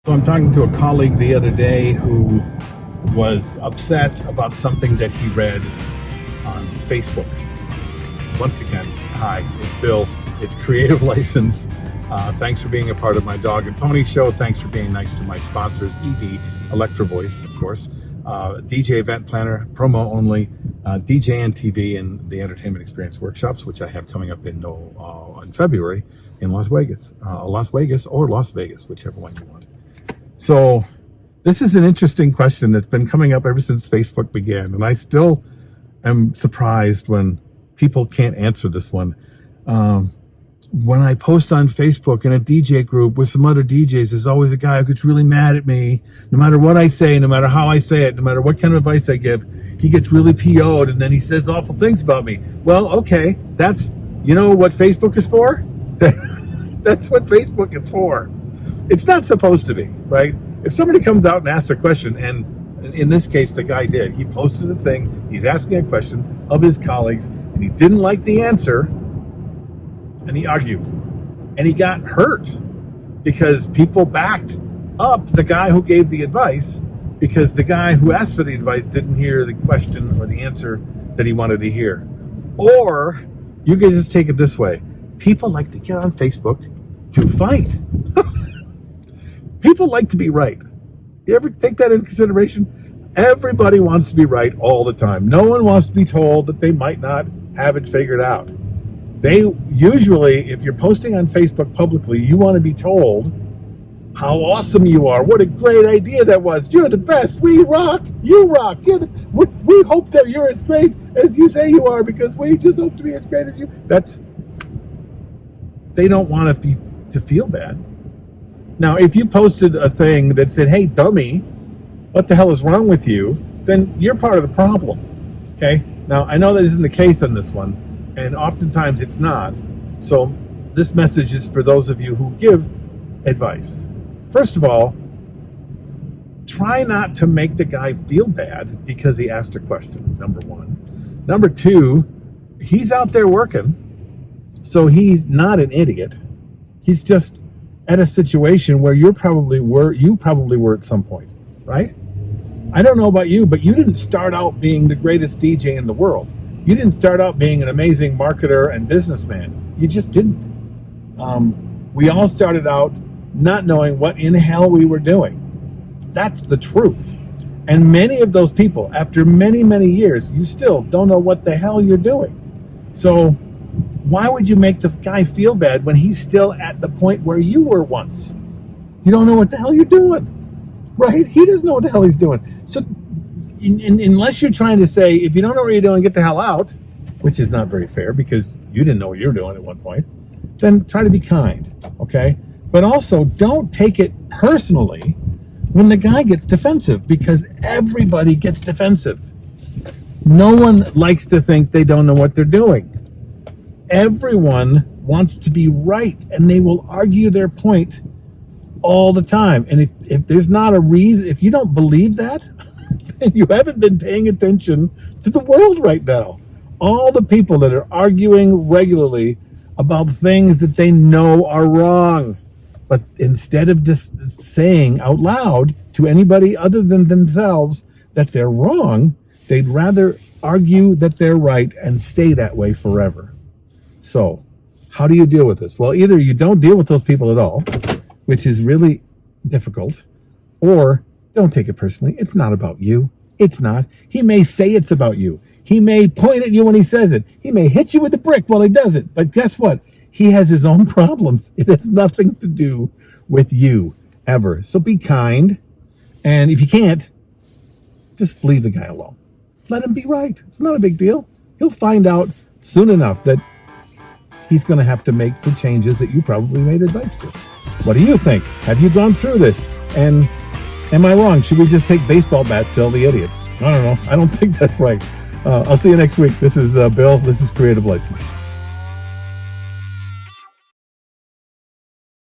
So I'm talking to a colleague the other day who was upset about something that he read on Facebook. Once again, hi, it's Bill. It's Creative License. Thanks for being a part of my Dog and Pony Show. Thanks for being nice to my sponsors, EV, Electro Voice, of course, DJ Event Planner, promo only, DJNTV, and the Entertainment Experience Workshops, which I have coming up in February in Las Vegas. Las Vegas, whichever one you want. So this is an interesting question that's been coming up ever since Facebook began, and I still am surprised when people can't answer this one. When I post on Facebook in a DJ group with some other DJs, there's always a guy who gets really mad at me. No matter what I say, no matter how I say it, no matter what kind of advice I give, he gets really PO'd, and then he says awful things about me. Well, okay, that's, you know what Facebook is for? That's what Facebook is for. It's not supposed to be, right? If somebody comes out and asks a question, and in this case, the guy did. He posted a thing. He's asking a question of his colleagues, and he didn't like the answer, and he argued. And he got hurt because people backed up the guy who gave the advice because the guy who asked for the advice didn't hear the question or the answer that he wanted to hear. Or you can just take it this way. People like to get on Facebook to fight. People like to be right. You ever take that into consideration? Everybody wants to be right all the time. No one wants to be told that they might not have it figured out. They usually, if you're posting on Facebook publicly, you want to be told how awesome you are. What a great idea that was. You're the best. We rock. You rock. We hope that you're as great as you say you are because we just hope to be as great as you. They don't want to feel bad. Now, if you posted a thing that said, hey, dummy, what the hell is wrong with you? Then you're part of the problem, okay? Now, I know that isn't the case on this one, and oftentimes it's not. So this message is for those of you who give advice. First of all, try not to make the guy feel bad because he asked a question, number one. Number two, he's out there working, so he's not an idiot. He's just at a situation where you probably were at some point, right? I don't know about you, but you didn't start out being the greatest DJ in the world. You didn't start out being an amazing marketer and businessman. You just didn't. We all started out not knowing what in hell we were doing. That's the truth. And many of those people, after many, many years, you still don't know what the hell you're doing. So why would you make the guy feel bad when he's still at the point where you were once? You don't know what the hell you're doing, right? He doesn't know what the hell he's doing. So unless you're trying to say, if you don't know what you're doing, get the hell out, which is not very fair because you didn't know what you were doing at one point, then try to be kind, okay? But also don't take it personally when the guy gets defensive because everybody gets defensive. No one likes to think they don't know what they're doing. Everyone wants to be right, and they will argue their point all the time. And if there's not a reason, if you don't believe that, then you haven't been paying attention to the world right now. All the people that are arguing regularly about things that they know are wrong, but instead of just saying out loud to anybody other than themselves that they're wrong, they'd rather argue that they're right and stay that way forever. So, how do you deal with this? Well, either you don't deal with those people at all, which is really difficult, or don't take it personally. It's not about you. It's not. He may say it's about you. He may point at you when he says it. He may hit you with a brick while he does it. But guess what? He has his own problems. It has nothing to do with you, ever. So be kind. And if you can't, just leave the guy alone. Let him be right. It's not a big deal. He'll find out soon enough that he's going to have to make some changes that you probably made advice to. What do you think? Have you gone through this? And am I wrong? Should we just take baseball bats to all the idiots? I don't know. I don't think that's right. I'll see you next week. This is Bill. This is Creative License.